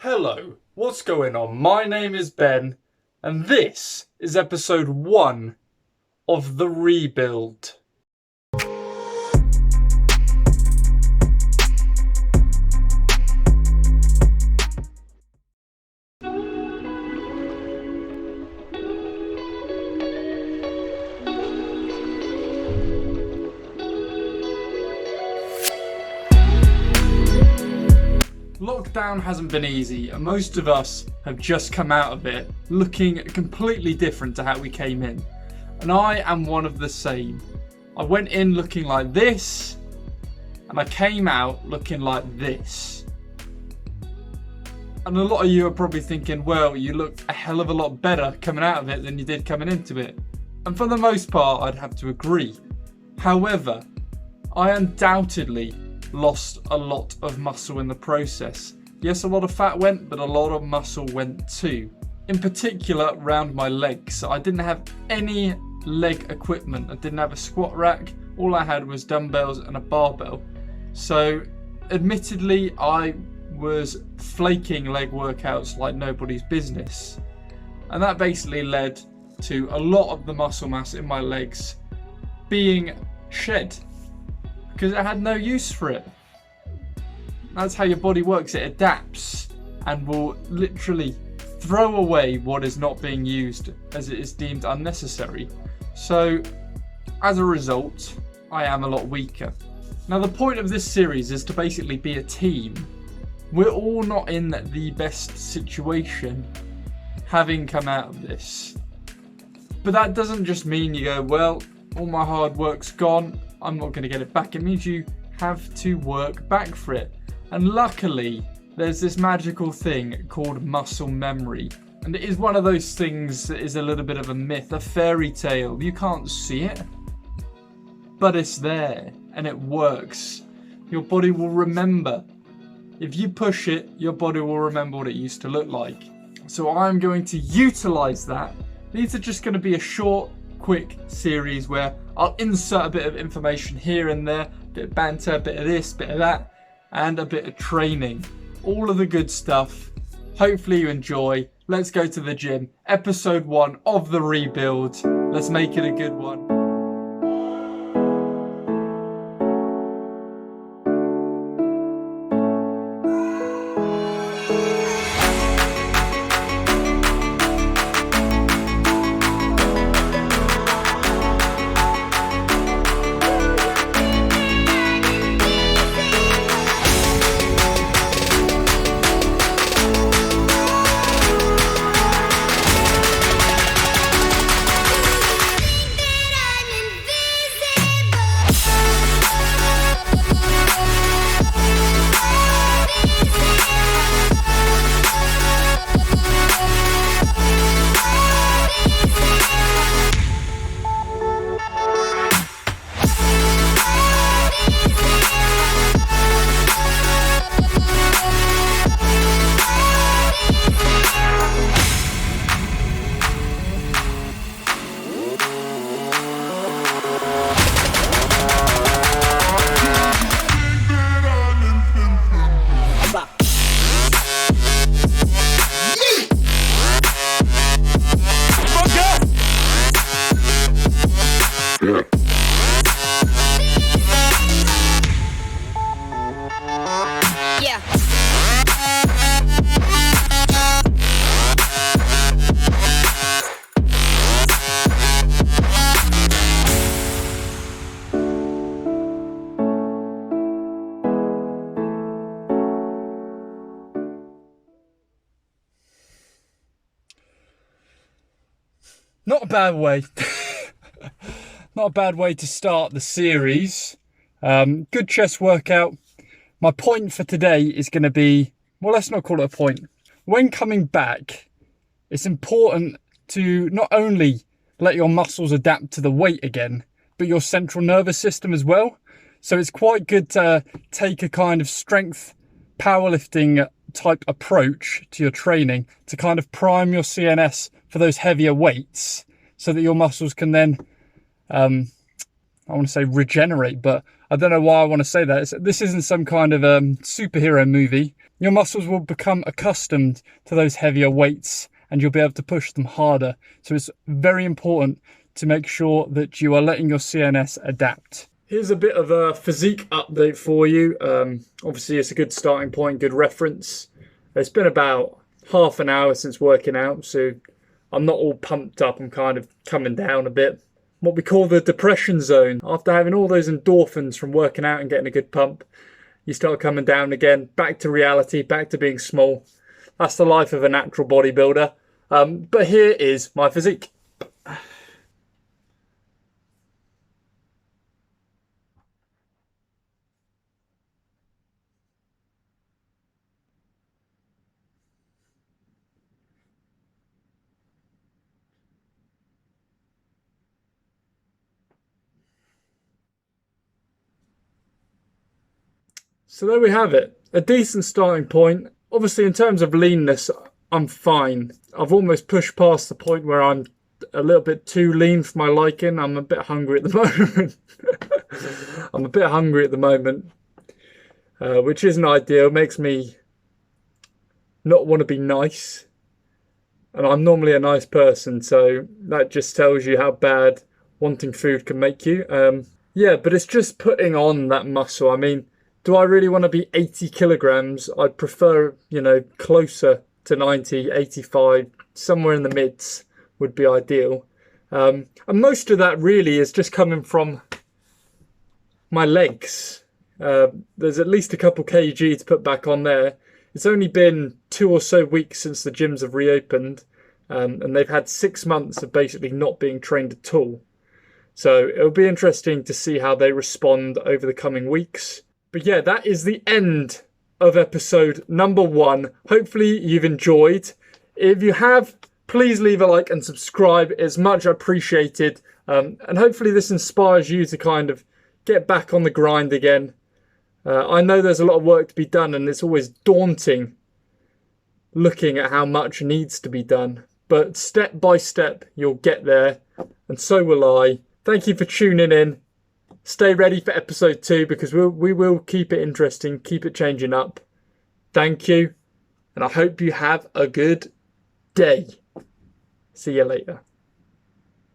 Hello, what's going on? My name is Ben, and this is episode 1 of The Rebuild. Lockdown hasn't been easy, and most of us have just come out of it looking completely different to how we came in. And I am one of the same. I went in looking like this, and I came out looking like this. And a lot of you are probably thinking, well, you look a hell of a lot better coming out of it than you did coming into it. And for the most part, I'd have to agree. However, I undoubtedly lost a lot of muscle in the process. Yes, a lot of fat went, but a lot of muscle went too. In particular, around my legs. I didn't have any leg equipment. I didn't have a squat rack. All I had was dumbbells and a barbell. So, admittedly, I was flaking leg workouts like nobody's business. And that basically led to a lot of the muscle mass in my legs being shed, because I had no use for it. That's how your body works. It adapts and will literally throw away what is not being used as it is deemed unnecessary. So as a result, I am a lot weaker. Now the point of this series is to basically be a team. We're all not in the best situation having come out of this. But that doesn't just mean you go, well, all my hard work's gone, I'm not going to get it back. It means you have to work back for it. And luckily, there's this magical thing called muscle memory. And it is one of those things that is a little bit of a myth, a fairy tale. You can't see it, but it's there and it works. Your body will remember. If you push it, your body will remember what it used to look like. So I'm going to utilize that. These are just going to be a short, quick series where I'll insert a bit of information here and there, a bit of banter, a bit of this, a bit of that, and a bit of training. All of the good stuff. Hopefully you enjoy. Let's go to the gym. Episode 1 of The Rebuild. Let's make it a good one. Not a bad way. Not a bad way to start the series. Good chest workout. My point for today is going to be, well, let's not call it a point. When coming back, it's important to not only let your muscles adapt to the weight again, but your central nervous system as well. So it's quite good to take a kind of strength powerlifting type approach to your training to kind of prime your CNS for those heavier weights so that your muscles can then, I want to say regenerate, but I don't know why I want to say that. This isn't some kind of superhero movie. your muscles will become accustomed to those heavier weights and you'll be able to push them harder. So it's very important to make sure that you are letting your CNS adapt. Here's a bit of a physique update for you. Obviously, it's a good starting point, good reference. It's been about half an hour since working out, so I'm not all pumped up. I'm kind of coming down a bit. What we call the depression zone. After having all those endorphins from working out and getting a good pump, you start coming down again, back to reality, back to being small. That's the life of a natural bodybuilder. But here is my physique. So there we have it. A decent starting point. Obviously, in terms of leanness, I'm fine. I've almost pushed past the point where I'm a little bit too lean for my liking. I'm a bit hungry at the moment. I'm a bit hungry at the moment, which isn't ideal. It makes me not want to be nice. And I'm normally a nice person, so that just tells you how bad wanting food can make you. Yeah, but it's just putting on that muscle. I mean, do I really want to be 80 kilograms? I'd prefer, closer to 90, 85, somewhere in the mids would be ideal. And most of that really is just coming from my legs. There's at least a couple kg to put back on there. It's only been 2 or so weeks since the gyms have reopened, and they've had 6 months of basically not being trained at all. So it'll be interesting to see how they respond over the coming weeks. But yeah, that is the end of episode number 1. Hopefully you've enjoyed. If you have, please leave a like and subscribe. It's much appreciated. And hopefully this inspires you to kind of get back on the grind again. I know there's a lot of work to be done, and it's always daunting looking at how much needs to be done. But step by step, you'll get there, and so will I. Thank you for tuning in. Stay ready for episode 2 because we will keep it interesting, keep it changing up. Thank you, and I hope you have a good day. See you later.